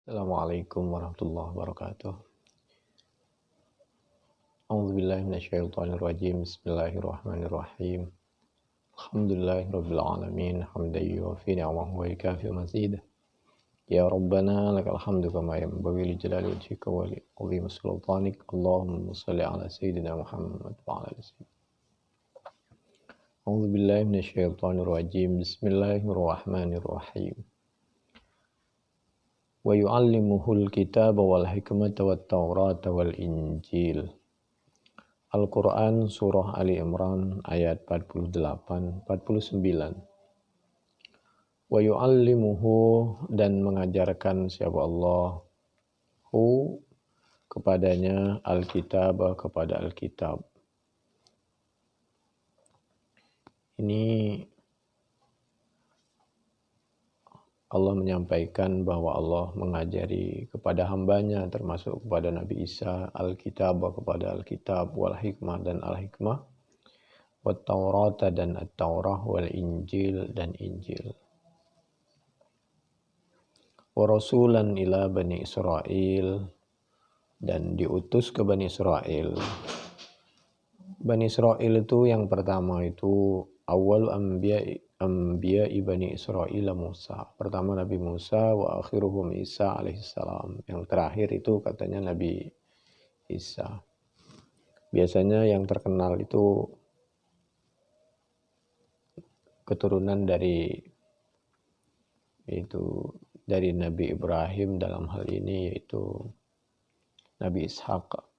Assalamualaikum warahmatullahi wabarakatuh. A'udzubillahi minasyaitonirrajim. Bismillahirrahmanirrahim. Alhamdulillahirabbil alamin. Hamdan yuwafi ni'amahu wa yukafi mazidah. Ya Rabbana lakal hamdu kama yanbaghi li jalali wajhika wa li 'azimi sultanik. Allahumma shalli ala sayyidina Muhammad wa ala ali sayyidina. A'udzubillahi minasyaitonirrajim. Bismillahirrahmanirrahim. Wa yu'allimuhul kitaba wal hikmata wat taurata wal injil. Al-Quran Surah Ali Imran ayat 48-49. Wa yu'allimuhu, dan mengajarkan siapa Allah hu kepadanya al-kitab, kepada al-kitab. Ini Allah menyampaikan bahwa Allah mengajari kepada hambanya, termasuk kepada Nabi Isa, Alkitab, kepada Alkitab, wal hikmah dan al-hikmah, wat taurata dan at-taurah, wal injil dan injil. Wa rasulan ila bani Israel, dan diutus ke Bani Israel. Bani Israel itu yang pertama itu awal anbiya Bani Israel Musa. Pertama Nabi Musa, wa akhiruhum Isa alaihissalam. Yang terakhir itu katanya Nabi Isa. Biasanya yang terkenal itu keturunan dari Nabi Ibrahim, dalam hal ini yaitu Nabi Ishaq.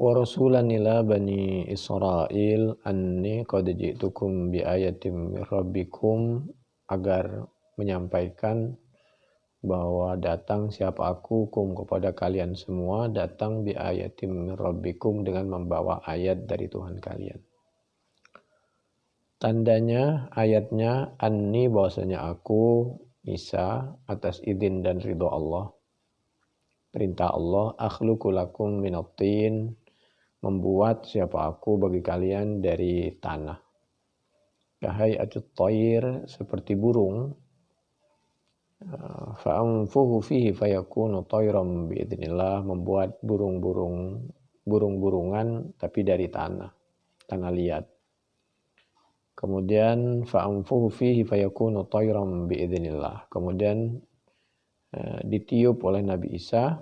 Wa rasulan ila bani Israel anni qad ji'tukum bi ayatin mir rabbikum, agar menyampaikan bahwa datang siapa aku kepada kalian semua, datang bi ayatin mir rabbikum, dengan membawa ayat dari Tuhan kalian. Tandanya, ayatnya, anni, bahwasanya aku Isa atas izin dan ridho Allah, perintah Allah, akhluqu lakum minat tin, membuat siapa aku bagi kalian dari tanah. Kahayatut thair, seperti burung. Fa'anfuhu fihi fayakunu thairan biidznillah, membuat burung-burungan tapi dari tanah liat. Kemudian fa'anfuhu fihi fayakunu thairan biidznillah. Kemudian ditiup oleh Nabi Isa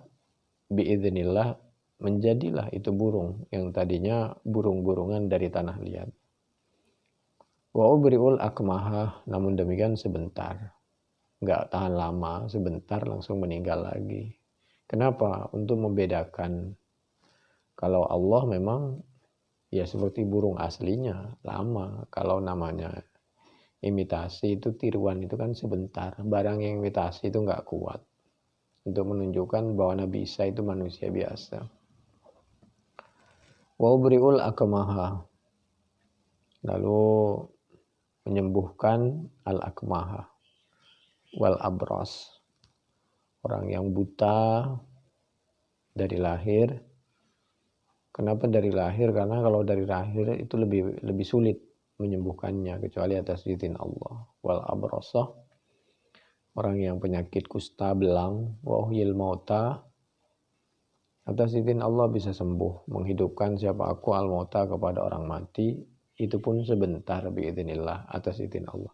biidznillah, menjadilah itu burung yang tadinya burung-burungan dari tanah liat. Wa ubri'ul akmaha, namun demikian sebentar, enggak tahan lama, sebentar langsung meninggal lagi. Kenapa? Untuk membedakan kalau Allah memang ya seperti burung aslinya, lama. Kalau namanya imitasi itu, tiruan itu kan sebentar. Barang yang imitasi itu enggak kuat, untuk menunjukkan bahwa Nabi Isa itu manusia biasa. Wa ubri'ul akmaha, lalu menyembuhkan al-akmaha wal abras, orang yang buta dari lahir. Kenapa dari lahir? Karena kalau dari lahir itu lebih sulit menyembuhkannya, kecuali atas izin Allah. Wal abrasah, orang yang penyakit kusta, belang. Wa uhyil mauta, atas izin Allah bisa sembuh, menghidupkan siapa aku al-mauta, kepada orang mati, itu pun sebentar biidznillah, atas izin Allah.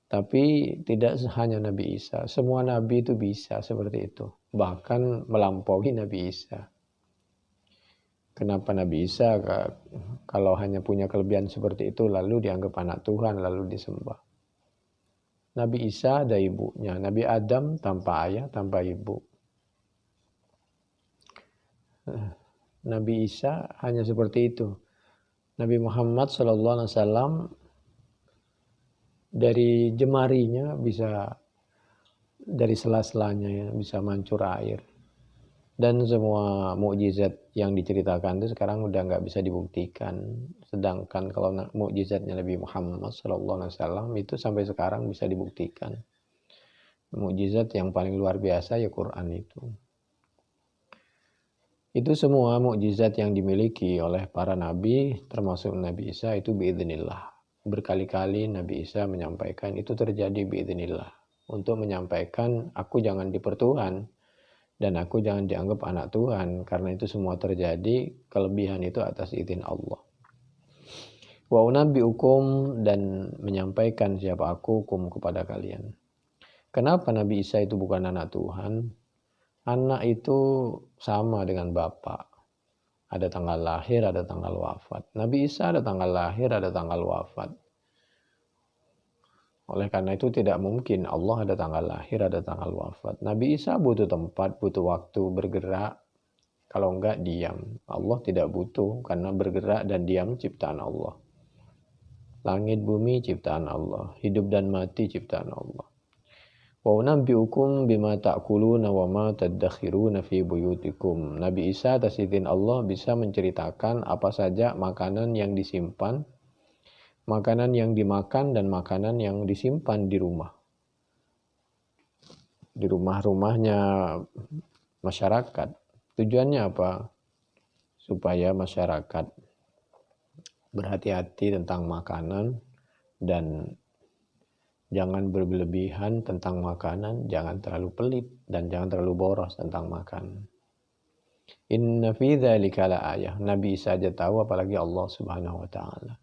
Tapi tidak hanya Nabi Isa, semua Nabi itu bisa seperti itu, bahkan melampaui Nabi Isa. Kenapa Nabi Isa kalau hanya punya kelebihan seperti itu lalu dianggap anak Tuhan, lalu disembah? Nabi Isa ada ibunya, Nabi Adam tanpa ayah, tanpa ibu. Nabi Isa hanya seperti itu. Nabi Muhammad SAW dari jemarinya bisa, dari sela-selanya bisa mancur air. Dan semua mukjizat yang diceritakan itu sekarang udah nggak bisa dibuktikan. Sedangkan kalau mukjizatnya Nabi Muhammad SAW itu sampai sekarang bisa dibuktikan. Mukjizat yang paling luar biasa ya Quran itu. Itu semua mukjizat yang dimiliki oleh para nabi, termasuk Nabi Isa, itu biidznillah, berkali-kali Nabi Isa menyampaikan itu terjadi biidznillah. Untuk menyampaikan aku jangan dipertuhan dan aku jangan dianggap anak Tuhan, karena itu semua terjadi, kelebihan itu atas izin Allah. Wa unabbiukum, dan menyampaikan siapa aku kum kepada kalian. Kenapa Nabi Isa itu bukan anak Tuhan? Anak itu sama dengan bapak. Ada tanggal lahir, ada tanggal wafat. Nabi Isa ada tanggal lahir, ada tanggal wafat. Oleh karena itu tidak mungkin Allah ada tanggal lahir, ada tanggal wafat. Nabi Isa butuh tempat, butuh waktu bergerak. Kalau enggak diam. Allah tidak butuh, karena bergerak dan diam ciptaan Allah. Langit bumi ciptaan Allah. Hidup dan mati ciptaan Allah. Wa unabbiukum bima ta'kuluna wa ma tadakhiruna fi buyutikum. Nabi Isa atas izin Allah bisa menceritakan apa saja makanan yang disimpan, makanan yang dimakan, dan makanan yang disimpan di rumah. Di rumah-rumahnya masyarakat. Tujuannya apa? Supaya masyarakat berhati-hati tentang makanan dan jangan berlebihan tentang makanan, jangan terlalu pelit, dan jangan terlalu boros tentang makanan. Inna fi dzalika laayah. Nabi saja tahu, apalagi Allah Subhanahu wa taala.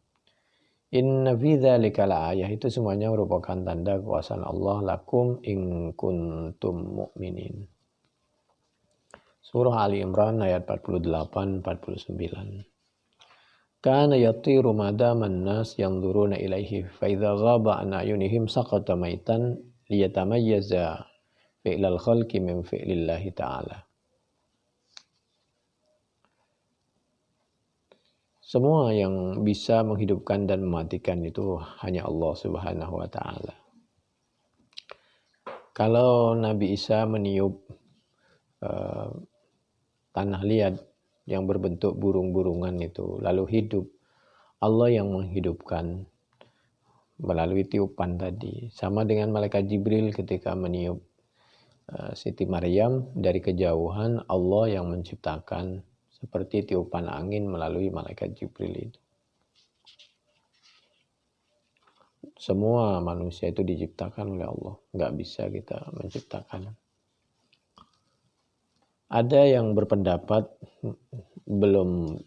Inna fi dzalika laayah, itu semuanya merupakan tanda kekuasaan Allah lakum in kuntum mu'minin. Surah Ali Imran ayat 48-49. Kana yatiru madaman nas yanzuruna ilaihi fa idza ghaba an ayunihim saqata maitan liyatamayyaza fi'lal khalqi min fi'lillahi ta'ala. Semua yang bisa menghidupkan dan mematikan itu hanya Allah Subhanahu wa taala. Kalau Nabi Isa meniup tanah liat yang berbentuk burung-burungan itu lalu hidup, Allah yang menghidupkan melalui tiupan tadi. Sama dengan malaikat Jibril ketika meniup Siti Maryam dari kejauhan, Allah yang menciptakan seperti tiupan angin melalui malaikat Jibril itu. Semua manusia itu diciptakan oleh Allah, nggak bisa kita menciptakan. Ada yang berpendapat belum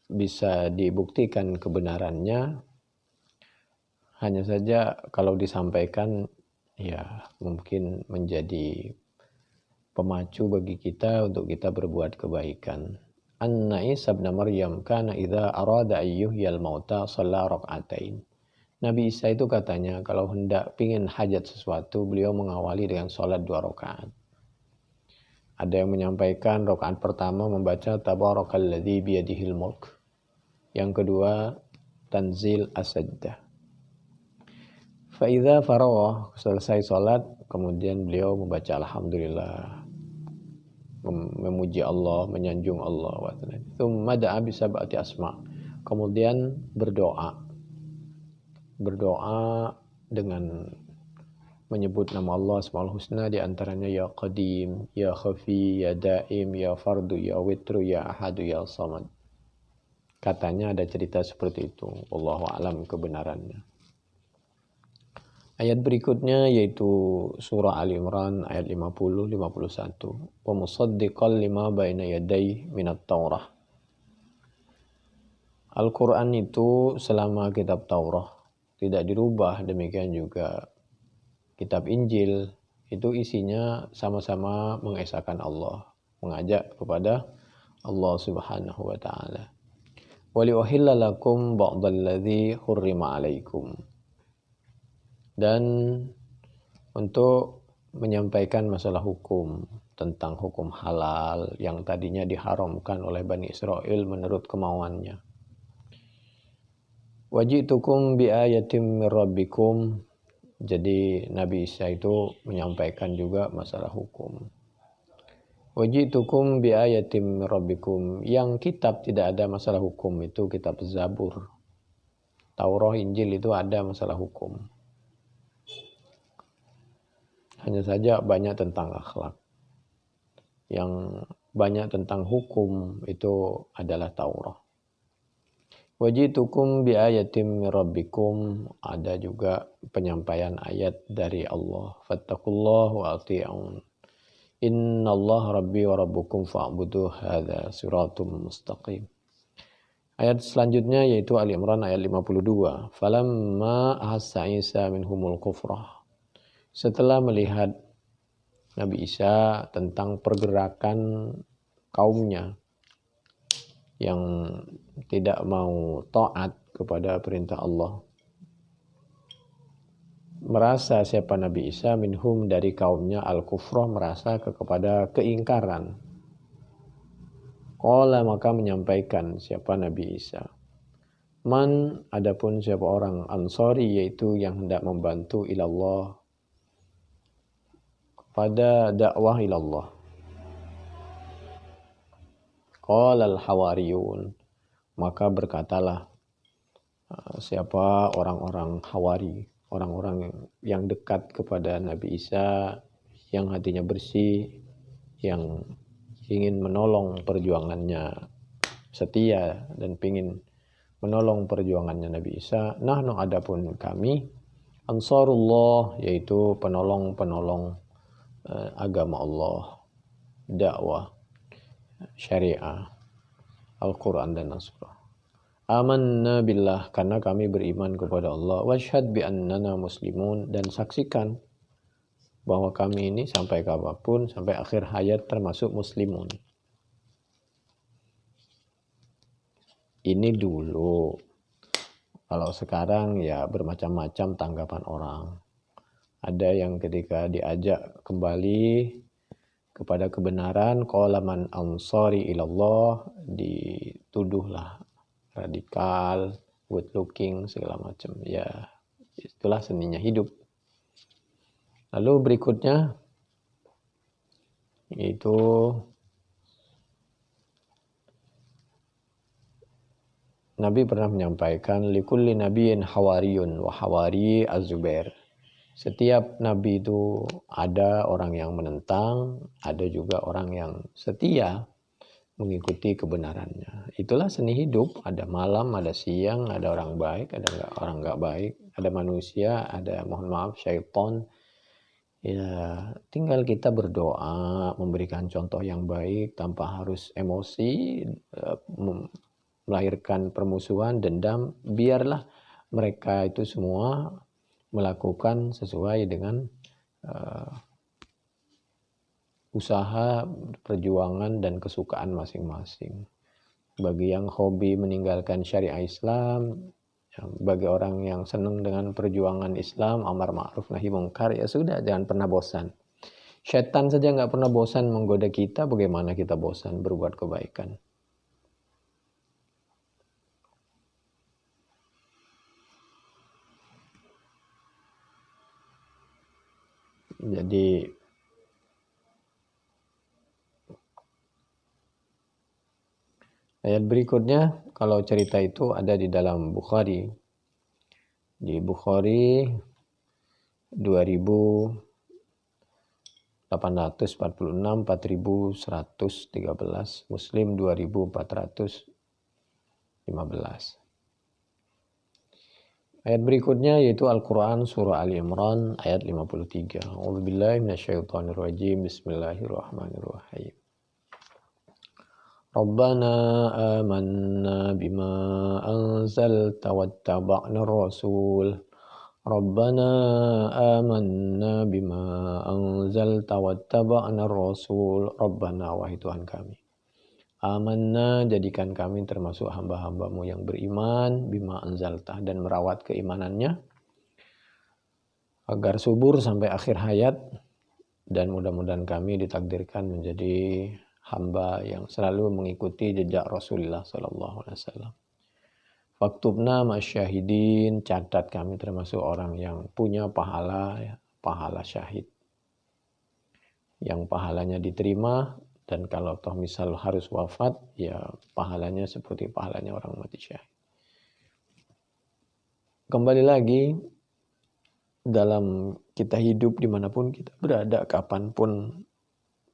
bisa dibuktikan kebenarannya, hanya saja kalau disampaikan ya mungkin menjadi pemacu bagi kita untuk kita berbuat kebaikan. Anna Isa bin Maryam kana idza arada ayyuhyal mauta shalla rak'atain. Nabi Isa itu katanya kalau hendak pingin hajat sesuatu, beliau mengawali dengan sholat 2 rakaat. Ada yang menyampaikan rakaat pertama membaca tabarakalladzi biyadihil mulk. Yang kedua tanzil as-sajdah. Fa idza faragha, selesai salat, kemudian beliau membaca alhamdulillah, memuji Allah, menyanjung Allah wa ta'ala. Tsumma da'a bi sab'ati asma. Kemudian berdoa dengan menyebut nama Allah Asmaul Husna, di antaranya ya Qadim, ya Khafi, ya Daim, ya Fardu, ya Witru, ya Ahadu, ya Samad. Katanya ada cerita seperti itu. Wallahu a'lam kebenarannya. Ayat berikutnya yaitu surah Ali Imran ayat 50-51. Wa musaddiqal lima baina yaday minat Taurah. Al-Quran itu selama kitab Taurah tidak dirubah, demikian juga kitab Injil itu isinya sama-sama mengesahkan Allah, mengajak kepada Allah Subhanahu wa taala. Wa liuhilla lakum ba'dalladzi hurrima 'alaikum. Dan untuk menyampaikan masalah hukum tentang hukum halal yang tadinya diharamkan oleh Bani Israel menurut kemauannya. Wajitukum bi ayatim mir rabbikum. Jadi Nabi Isa itu menyampaikan juga masalah hukum. Wajitukum bi ayatim rabbikum. Yang kitab tidak ada masalah hukum itu kitab Zabur. Taurat, Injil itu ada masalah hukum. Hanya saja banyak tentang akhlak. Yang banyak tentang hukum itu adalah Taurat. Wajitukum bi ayatim min rabbikum, ada juga penyampaian ayat dari Allah. Fattaqullaha wa ati'un. Innallaha rabbi wa rabbukum fa'buduh, hadza siratum mustaqim. Ayat selanjutnya yaitu Ali Imran ayat 52. Falamma ahassa Isa minhumul kufrah. Setelah melihat Nabi Isa tentang pergerakan kaumnya yang tidak mau taat kepada perintah Allah. Merasa siapa Nabi Isa minhum dari kaumnya al-kufrah, merasa kepada keingkaran. Qala, maka menyampaikan siapa Nabi Isa. Man, adapun siapa orang ansori, yaitu yang hendak membantu ilallah, pada dakwah ilallah. Qala al-hawariyun, maka berkatalah siapa orang-orang hawari, orang-orang yang dekat kepada Nabi Isa, yang hatinya bersih, yang ingin menolong perjuangannya, setia dan ingin menolong perjuangannya Nabi Isa. Nahnu, adapun kami, ansarullah, yaitu penolong-penolong agama Allah, dakwah, syariah, Al-Quran dan As-Surah. Amanna billah, karena kami beriman kepada Allah. Washhad bi annana muslimun, dan saksikan bahwa kami ini sampai kapanpun, sampai akhir hayat termasuk muslimun. Ini dulu. Kalau sekarang ya bermacam-macam tanggapan orang. Ada yang ketika diajak kembali kepada kebenaran, qala man ansari ilallah, dituduhlah radikal, good looking, segala macam. Ya, itulah seninya hidup. Lalu berikutnya yaitu Nabi pernah menyampaikan likulli nabiyyin hawariyun wa hawari az-Zubair. Setiap nabi itu ada orang yang menentang, ada juga orang yang setia mengikuti kebenarannya. Itulah seni hidup, ada malam, ada siang, ada orang baik, ada orang nggak baik, ada manusia, ada mohon maaf syaitan. Ya, tinggal kita berdoa, memberikan contoh yang baik tanpa harus emosi, melahirkan permusuhan, dendam. Biarlah mereka itu semua melakukan sesuai dengan usaha, perjuangan, dan kesukaan masing-masing. Bagi yang hobi meninggalkan syariah Islam, bagi orang yang senang dengan perjuangan Islam, amar ma'ruf nahi mungkar, ya sudah, jangan pernah bosan. Setan saja nggak pernah bosan menggoda kita, bagaimana kita bosan berbuat kebaikan? Jadi ayat berikutnya, kalau cerita itu ada di dalam Bukhari. Di Bukhari 2846, 4113, Muslim 2415. Ayat berikutnya yaitu Al-Quran surah Ali Imran ayat 53. A'udzubillahi minasyaitonirrajim. Bismillahirrahmanirrahim. Rabbana amanna bima anzalta wattaba'na rasul. Rabbana amanna bima anzalta wattaba'na rasul. Rabbana, wahai Tuhan kami. Amanna, jadikan kami termasuk hamba-hambamu yang beriman, bima anzalta, dan merawat keimanannya agar subur sampai akhir hayat, dan mudah-mudahan kami ditakdirkan menjadi hamba yang selalu mengikuti jejak Rasulullah SAW. Faktubna masyahidin, catat kami termasuk orang yang punya pahala, pahala syahid, yang pahalanya diterima. Dan kalau toh misal harus wafat, ya pahalanya seperti pahalanya orang mati syahid. Kembali lagi, dalam kita hidup dimanapun kita berada, kapanpun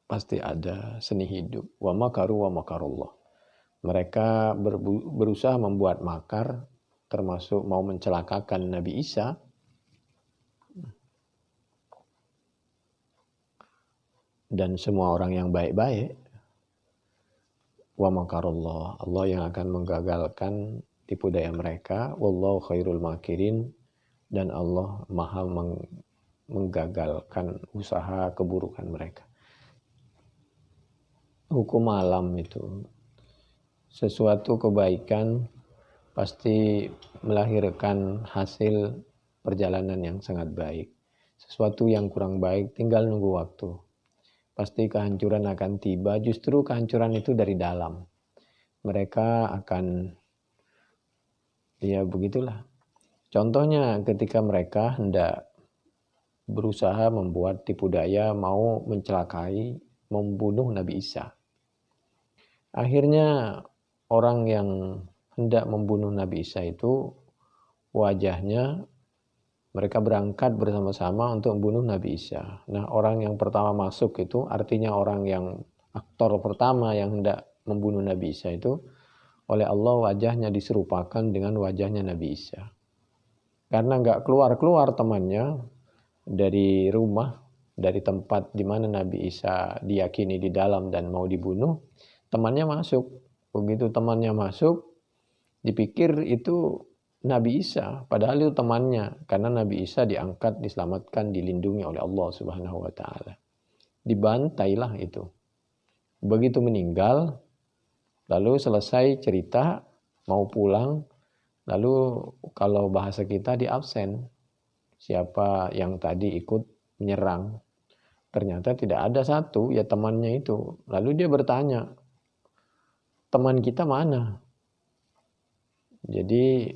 pasti ada seni hidup. Wa makaru wa makarullah. Mereka berusaha membuat makar, termasuk mau mencelakakan Nabi Isa. Dan semua orang yang baik-baik. Wa makarullah, Allah yang akan menggagalkan tipu daya mereka. Wallahu khairul makirin, dan Allah maha menggagalkan usaha keburukan mereka. Hukum alam itu, sesuatu kebaikan pasti melahirkan hasil perjalanan yang sangat baik. Sesuatu yang kurang baik tinggal nunggu waktu. Pasti kehancuran akan tiba, justru kehancuran itu dari dalam. Mereka akan, ya begitulah. Contohnya ketika mereka hendak berusaha membuat tipu daya, mau mencelakai, membunuh Nabi Isa. Akhirnya orang yang hendak membunuh Nabi Isa itu wajahnya, mereka berangkat bersama-sama untuk membunuh Nabi Isa. Nah, orang yang pertama masuk itu artinya orang yang aktor pertama yang hendak membunuh Nabi Isa itu oleh Allah wajahnya diserupakan dengan wajahnya Nabi Isa. Karena nggak keluar-keluar temannya dari rumah, dari tempat di mana Nabi Isa diyakini di dalam dan mau dibunuh, temannya masuk. Begitu temannya masuk, dipikir itu Nabi Isa, padahal itu temannya. Karena Nabi Isa diangkat, diselamatkan, dilindungi oleh Allah Subhanahu wa Ta'ala. Dibantailah itu. Begitu meninggal, lalu selesai cerita, mau pulang, lalu kalau bahasa kita di absen. Siapa yang tadi ikut menyerang? Ternyata tidak ada satu, ya temannya itu. Lalu dia bertanya, teman kita mana? Jadi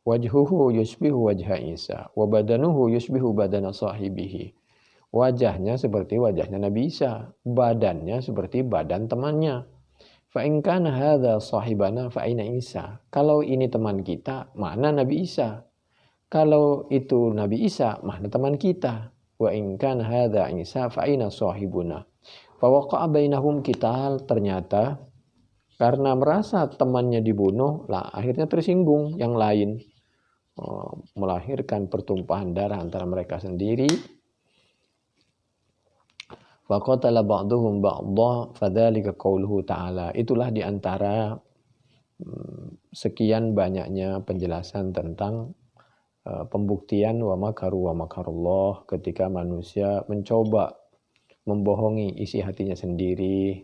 wajhuhu yusbihu wajha Isa, wa badanuhu yusbihu badana sahibihi. Wajahnya seperti wajahnya Nabi Isa, badannya seperti badan temannya. Fa in kana hadza sahibana fa aina Isa? Kalau ini teman kita, mana Nabi Isa? Kalau itu Nabi Isa, mana teman kita? Wa in kana hadza Isa fa aina sahibuna? Fa waqa'a bainahum qital. Ternyata karena merasa temannya dibunuh, lah akhirnya tersinggung yang lain, melahirkan pertumpahan darah antara mereka sendiri. Faqatala ba'duhum ba'dha fadzalika qauluhu ta'ala. Itulah diantara sekian banyaknya penjelasan tentang pembuktian wa makaru wa makarullah, ketika manusia mencoba membohongi isi hatinya sendiri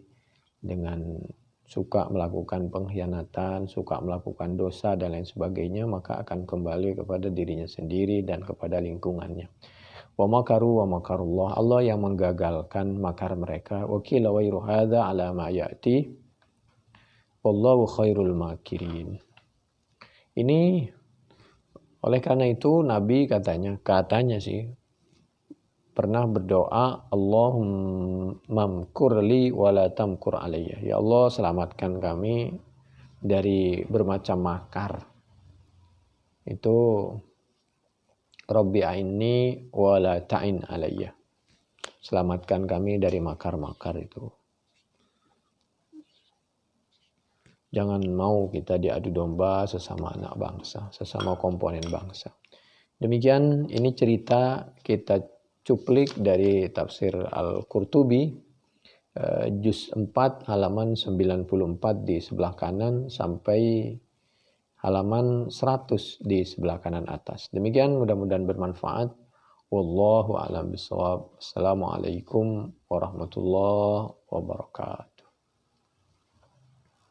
dengan suka melakukan pengkhianatan, suka melakukan dosa dan lain sebagainya, maka akan kembali kepada dirinya sendiri dan kepada lingkungannya. Wa makaru wa makarullah, Allah yang menggagalkan makar mereka. Wa qila wairu hadza ala ma ya'ti wallahu khairul makirin. Ini oleh karena itu Nabi katanya sih pernah berdoa, Allahumma mkurli wa la tamkur alayya. Ya Allah, selamatkan kami dari bermacam makar. Itu Rabbi a'inni wa la ta'in alayya. Selamatkan kami dari makar-makar itu. Jangan mau kita diadu domba sesama anak bangsa, sesama komponen bangsa. Demikian, ini cerita kita cuplik dari tafsir Al-Qurtubi, juz 4 halaman 94 di sebelah kanan sampai halaman 100 di sebelah kanan atas. Demikian, mudah-mudahan bermanfaat. Wallahu a'lam bishawab. Assalamualaikum warahmatullahi wabarakatuh.